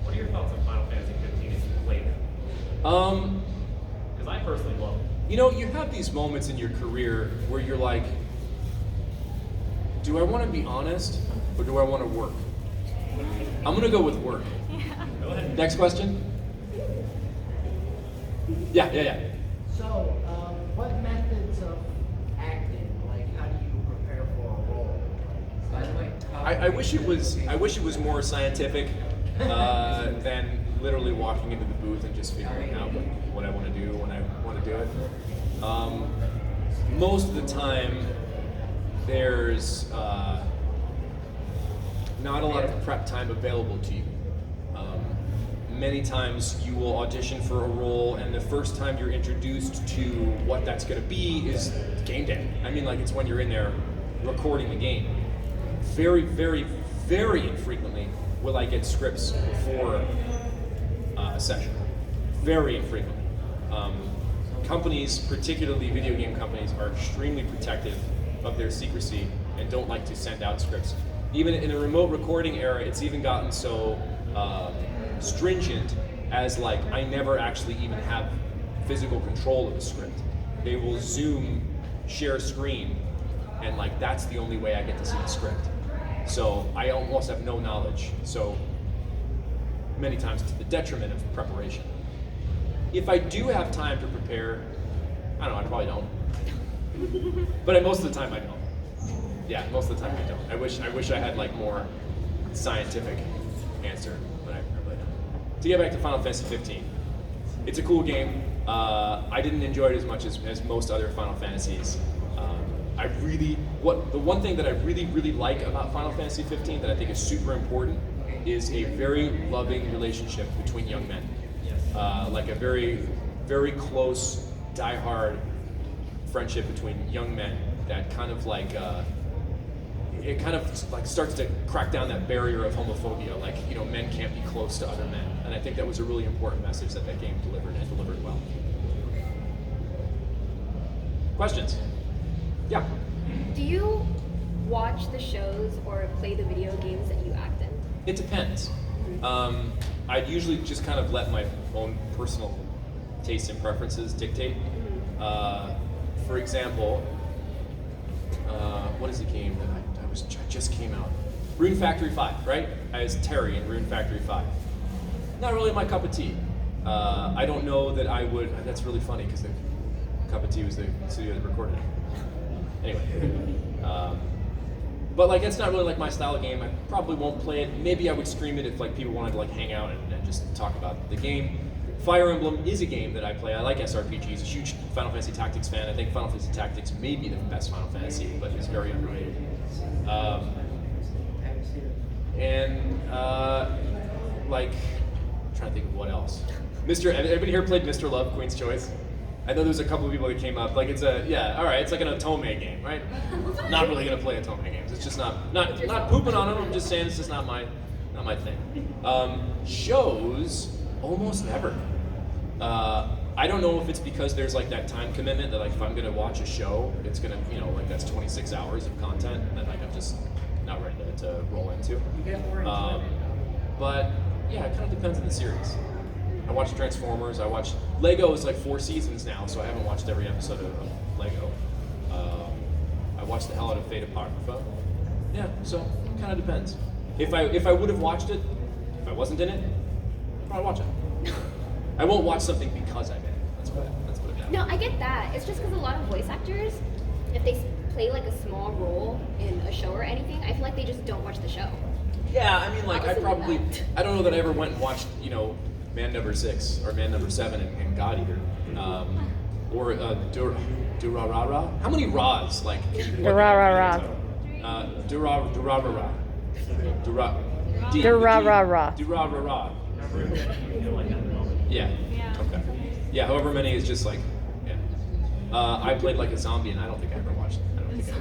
what are your thoughts on Final Fantasy 15 as you played it? Because I personally love it. You know, you have these moments in your career where you're like, do I want to be honest or do I want to work? I'm gonna go with work. Go ahead. Next question. Yeah. So, what methods of acting, like how do you prepare for a role? By the way, I wish it was more scientific than literally walking into the booth and just figuring out what I want to do when I want to do it. Most of the time, there's not a lot of prep time available to you. Many times you will audition for a role, and the first time you're introduced to what that's going to be is game day. I mean, like, it's when you're in there recording the game. Very, very, very infrequently will I get scripts before a session. Very infrequently. Companies, particularly video game companies, are extremely protective of their secrecy and don't like to send out scripts. Even in a remote recording era, it's even gotten so stringent as, like, I never actually even have physical control of the script. They will Zoom, share screen, and like that's the only way I get to see the script. So I almost have no knowledge. So many times to the detriment of preparation. If I do have time to prepare, I don't know, I probably don't. But most of the time I don't. Yeah, most of the time I don't. I wish I had like more scientific answer, but I really don't. To get back to Final Fantasy 15, it's a cool game. I didn't enjoy it as much as most other Final Fantasies. The one thing that I really like about Final Fantasy 15 that I think is super important is a very loving relationship between young men. Like a very, very close, die-hard friendship between young men that kind of like, it kind of like starts to crack down that barrier of homophobia. Like, you know, men can't be close to other men. And I think that was a really important message that game delivered, and delivered well. Questions? Yeah. Do you watch the shows or play the video games that you act in? It depends. I'd usually just kind of let my own personal tastes and preferences dictate. For example, what is the game that I just came out? Rune Factory 5, right? As Terry in Rune Factory 5. Not really my cup of tea. I don't know that I would. That's really funny because the cup of tea was the studio that recorded it. Anyway, but like it's not really like my style of game. I probably won't play it. Maybe I would stream it if like people wanted to like hang out and just talk about the game. Fire Emblem is a game that I play. I like SRPGs. A huge Final Fantasy Tactics fan. I think Final Fantasy Tactics may be the best Final Fantasy, but it's very underrated. Like, I'm trying to think of what else. Everybody here played Mr. Love, Queen's Choice? I know there's a couple of people that came up. Like it's alright, it's like an Otome game, right? Not really gonna play Otome games. It's just not pooping on them. I'm just saying it's just not my thing. Shows, almost never. I don't know if it's because there's like that time commitment that like if I'm gonna watch a show, it's gonna, you know, like that's 26 hours of content that like I'm just not ready to roll into. You get more into it. But yeah, it kind of depends on the series. I watched Transformers. Lego is like 4 seasons now, so I haven't watched every episode of Lego. I watched the hell out of Fate Apocrypha. Yeah, so it kind of depends. If I would have watched it, if I wasn't in it, I'd probably watch it. I won't watch something because I'm in it. Let's put it that way. No, I get that. It's just because a lot of voice actors, if they play like a small role in a show or anything, I feel like they just don't watch the show. Yeah, I mean, like I don't know that I ever went and watched, you know, Man Number 6 or Man Number 7 in God Eater, or Durarara. How many Ra's like? Durarara. Durarara. Durarara. Durarara. Yeah. Okay. Yeah. However many is just like, yeah. I played like a zombie, and I don't think I ever watched it. Yeah.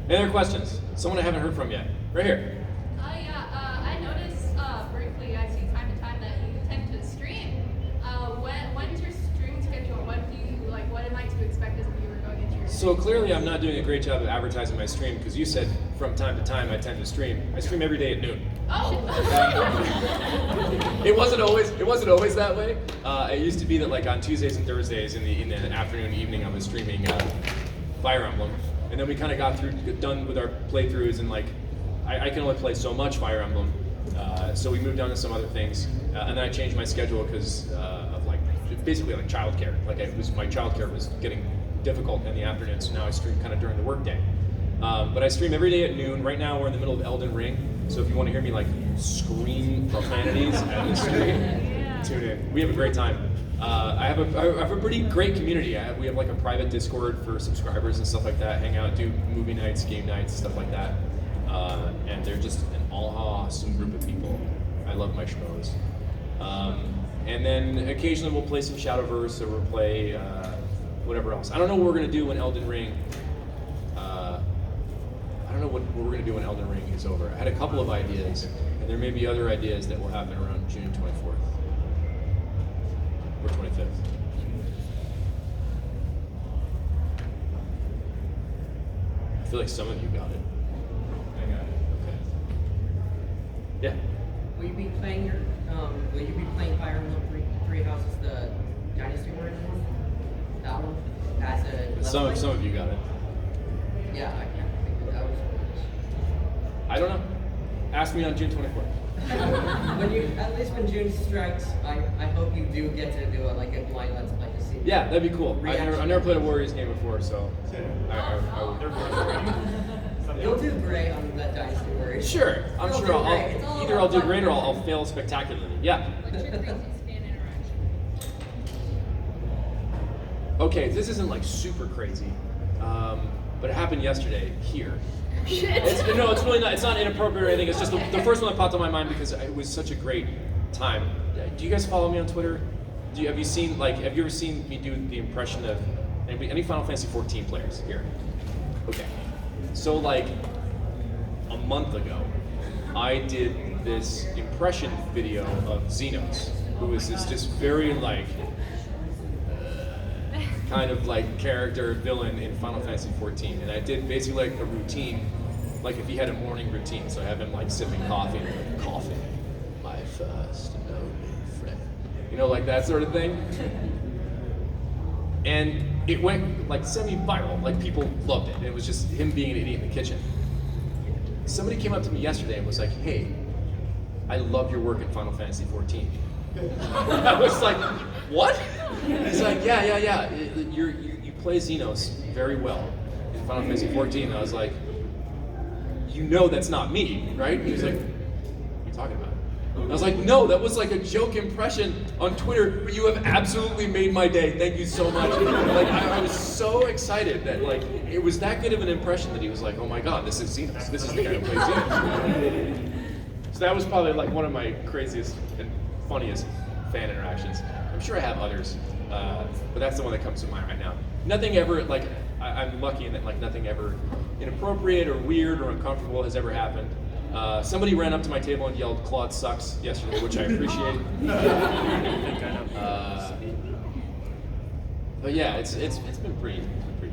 Any other questions? Someone I haven't heard from yet. Right here. I noticed briefly, I see time to time that you tend to stream. When's your stream schedule? What am I to expect as a viewer going into your So clearly I'm not doing a great job of advertising my stream because you said from time to time I tend to stream. I stream every day at noon. Oh! It wasn't always that way. It used to be that like on Tuesdays and Thursdays in the afternoon, evening, I was streaming Fire Emblem, and then we kind of got done with our playthroughs, and like I can only play so much Fire Emblem, so we moved on to some other things, and then I changed my schedule because of like basically like childcare. Like my childcare was getting difficult in the afternoon, so now I stream kind of during the workday. But I stream every day at noon. Right now we're in the middle of Elden Ring, so if you want to hear me like scream profanities at the stream, tune in. We have a great time. I have a pretty great community. We have like a private Discord for subscribers and stuff like that. Hang out, do movie nights, game nights, stuff like that. And they're just an awesome group of people. I love my schmoes. And then occasionally we'll play some Shadowverse, or we'll play whatever else. I don't know what we're gonna do when Elden Ring. I don't know what we're gonna do when Elden Ring is over. I had a couple of ideas, and there may be other ideas that will happen around June 24th or 25th. I feel like some of you got it. I got it. Okay. Yeah. Will you be playing Fire Emblem Three Houses, the Dynasty version? That one? As a Some of you got it. Yeah, I can't think of that was. I don't know. Ask me on June 24th. At least when June strikes, I hope you do get to do a blind let's play to see. Yeah, that'd be cool. I never played a Warriors game before, so You'll do great on that Dynasty version. Sure, I'm You'll sure do I'll great. It's all either about I'll do fun. great or I'll fail spectacularly. Yeah. What's your craziest fan interaction? Okay, this isn't like super crazy, but it happened yesterday here. It's really not. It's not inappropriate or anything. It's just the first one that popped on my mind because it was such a great time. Do you guys follow me on Twitter? Have you ever seen me do the impression of any Final Fantasy 14 players here? Okay, so like a month ago, I did this impression video of Xenos, who is this just very like kind of like character villain in Final Fantasy 14, and I did basically like a routine, like if he had a morning routine. So I have him like sipping coffee and like, coffee, my first and only friend, like that sort of thing. And it went like semi-viral, like people loved it. And it was just him being an idiot in the kitchen. Somebody came up to me yesterday and was like, "Hey, I love your work in Final Fantasy 14. I was like, "What?" He's like, "Yeah. You play Xenos very well in Final Fantasy 14. And I was like, that's not me, right? He was like, "What are you talking about?" I was like, "No, that was like a joke impression on Twitter, but you have absolutely made my day. Thank you so much." Like, I was so excited that like it was that good of an impression that he was like, "Oh my God, this is Xenos. This is the guy who plays Xenos." So that was probably like one of my craziest and funniest fan interactions. I'm sure I have others, but that's the one that comes to mind right now. Nothing ever like I'm lucky in that like nothing ever inappropriate or weird or uncomfortable has ever happened. Somebody ran up to my table and yelled "Claude sucks" yesterday, which I appreciate. But yeah, it's been pretty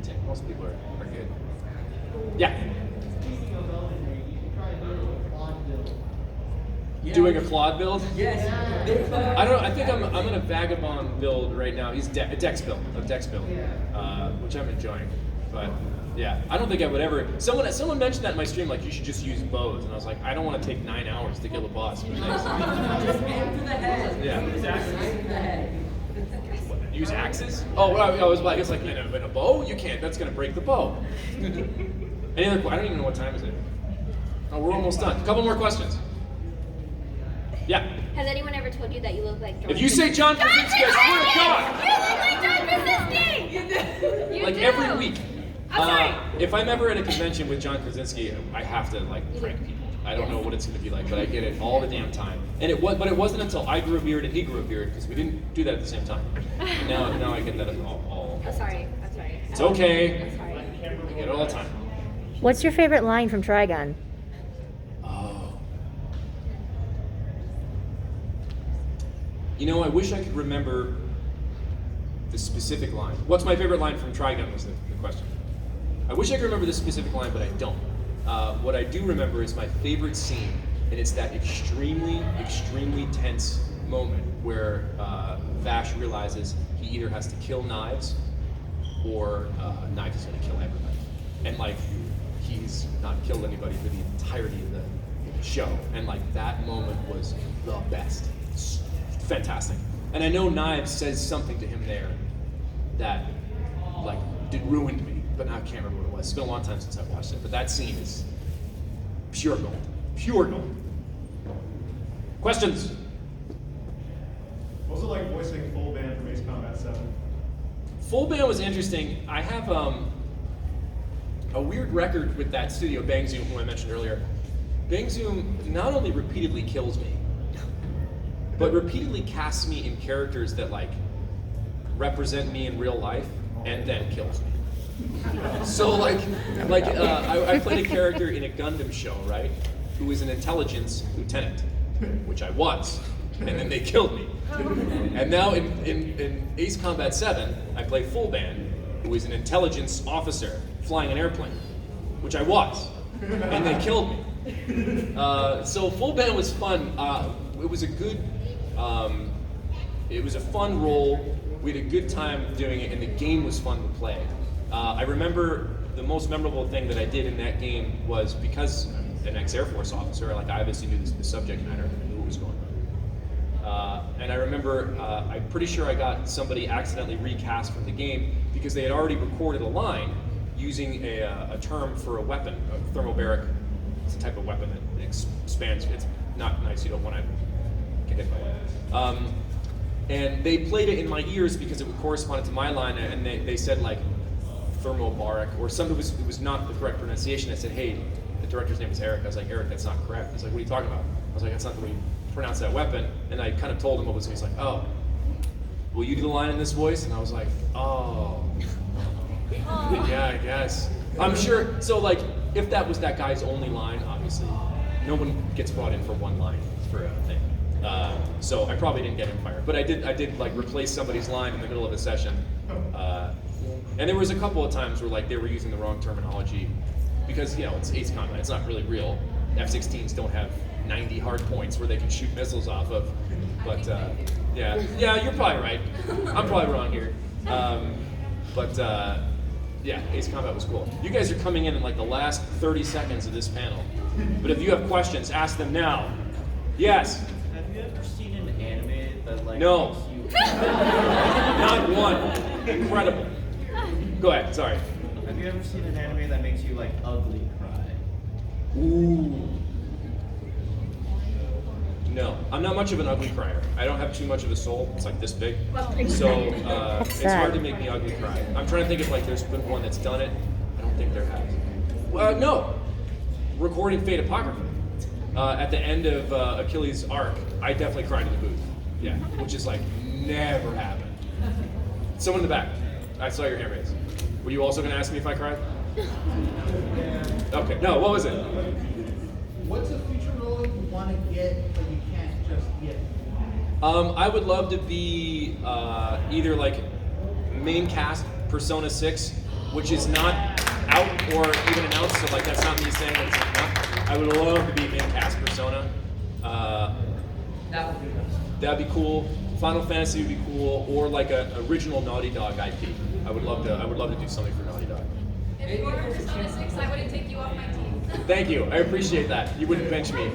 tame. Most people are good. Yeah. Doing a Claude build? Yes. I don't know. I think I'm in a Vagabond build right now. He's a Dex build, which I'm enjoying. But yeah, I don't think I would ever. Someone mentioned that in my stream, like you should just use bows, and I was like, I don't want to take 9 hours to kill a boss. But Just aim for the head. Yeah. Aim for the head. Use axes? Oh, I guess like in a bow, you can't. That's gonna break the bow. Any other? I don't even know what time is it. Oh, we're almost done. A couple more questions. Yeah. Has anyone ever told you that you look like John? If you say John Krasinski, I swear to God. You look like John Krasinski! You do. Like every week. I'm sorry. If I'm ever at a convention with John Krasinski, I have to like prank people. I don't know what it's going to be like, but I get it all the damn time. And it wasn't until I grew a beard and he grew a beard because we didn't do that at the same time. Now I get that all. I'm sorry. It's okay. I'm sorry. I get it all the time. What's your favorite line from Trigun? I wish I could remember the specific line. What's my favorite line from Trigun was the question. I wish I could remember the specific line, but I don't. What I do remember is my favorite scene, and it's that extremely, extremely tense moment where Vash realizes he either has to kill Knives or Knives is going to kill everybody. And like, he's not killed anybody for the entirety of the show. And like, that moment was the best. It's fantastic. And I know Knives says something to him there that like ruined me, but I can't remember what it was. It's been a long time since I've watched it, but that scene is pure gold. Pure gold. Questions? What was it like voicing full band from Ace Combat 7? Full band was interesting. I have a weird record with that studio, Bang Zoom, who I mentioned earlier. Bang Zoom not only repeatedly kills me, but repeatedly casts me in characters that like represent me in real life and then kills me. So like I played a character in a Gundam show, right, who was an intelligence lieutenant, which I was, and then they killed me. And now in Ace Combat 7, I play Full Band, who is an intelligence officer flying an airplane, which I was, and they killed me. So Full Band was fun. It was a good, it was a fun role. We had a good time doing it, and the game was fun to play. I remember the most memorable thing that I did in that game was, because I'm an ex-Air Force officer, like I obviously knew the subject matter, I knew what was going on. And I remember, I'm pretty sure I got somebody accidentally recast from the game because they had already recorded a line using a term for a weapon, a thermobaric. It's a type of weapon that expands. It's not nice, you don't want to get hit by it. And they played it in my ears because it corresponded to my line, and they said like thermobaric or something. It was not the correct pronunciation. I said, hey, the director's name is Eric. I was like, Eric, that's not correct. He's like, what are you talking about? I was like, that's not the way you pronounce that weapon. And I kind of told him what was. He's like, oh, will you do the line in this voice? And I was like, oh, yeah, I guess. I'm sure. So like, if that was that guy's only line, obviously, no one gets brought in for one line for a thing. So I probably didn't get him fired, but I did like replace somebody's line in the middle of a session. And there was a couple of times where like they were using the wrong terminology because, you know, it's Ace Combat, it's not really real. F-16s don't have 90 hard points where they can shoot missiles off of. But yeah, you're probably right. I'm probably wrong here. Yeah, Ace Combat was cool. You guys are coming in like the last 30 seconds of this panel. But if you have questions, ask them now. Yes? Have you ever seen an anime that like No. makes you... Not one. Incredible. Go ahead, sorry. Have you ever seen an anime that makes you like ugly cry? Ooh. No, I'm not much of an ugly crier. I don't have too much of a soul. It's like this big. So it's hard to make me ugly cry. I'm trying to think if like there's been one that's done it. I don't think there has. No. Recording Fate Apocrypha. At the end of Achilles' arc, I definitely cried in the booth. Yeah, which is like never happened. Someone in the back. I saw your hand raised. Were you also going to ask me if I cried? Okay. No. What was it? What's a future role you want to get but you can't just get? I would love to be either like main cast Persona 6, which is not out or even announced, so like that's not me saying that it's not. I would love to be main cast Persona. That would be nice. That'd be cool. Final Fantasy would be cool, or like an original Naughty Dog IP. I would love to do something for Naughty Dog. If you were Persona 6, I wouldn't take you off my team. Thank you. I appreciate that. You wouldn't bench me.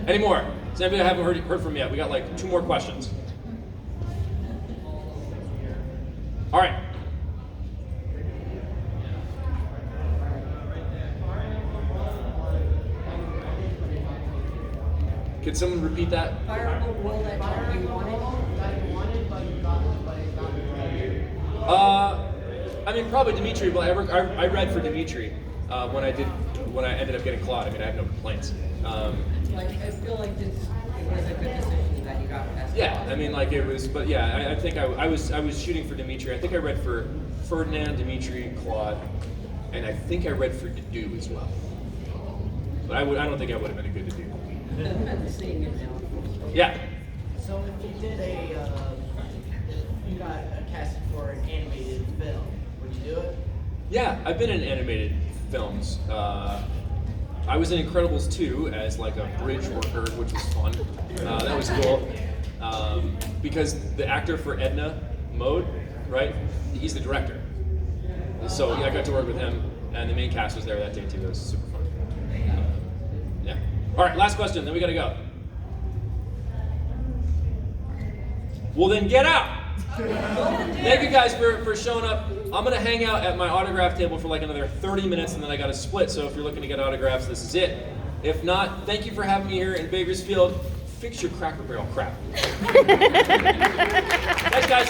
Any more? Does anybody I haven't heard from yet? We got like 2 more questions. All right. Could someone repeat that? Fire Emblem role that you wanted. I mean, probably Dimitri. But I read for Dimitri when I ended up getting Claude. I mean, I have no complaints. Like, I feel like it was a good decision that you got past. Yeah, I mean, like it was, but yeah, I think I was shooting for Dimitri. I think I read for Ferdinand, Dimitri, Claude, and I think I read for Dedu as well. But I don't think I would have been a good Dedu. I'm seeing it now. Yeah. So if you did you got casted for an animated film, would you do it? Yeah, I've been in animated films. I was in Incredibles 2 as like a bridge worker, which was fun. That was cool. Because the actor for Edna Mode, right? He's the director. So yeah, I got to work with him, and the main cast was there that day too. It was super fun. Yeah. All right, last question, then we gotta go. Well, then get out. Thank you guys for showing up. I'm gonna hang out at my autograph table for like another 30 minutes, and then I gotta split. So if you're looking to get autographs, this is it. If not, thank you for having me here in Bakersfield. Fix your Cracker Barrel crap. Thanks, guys.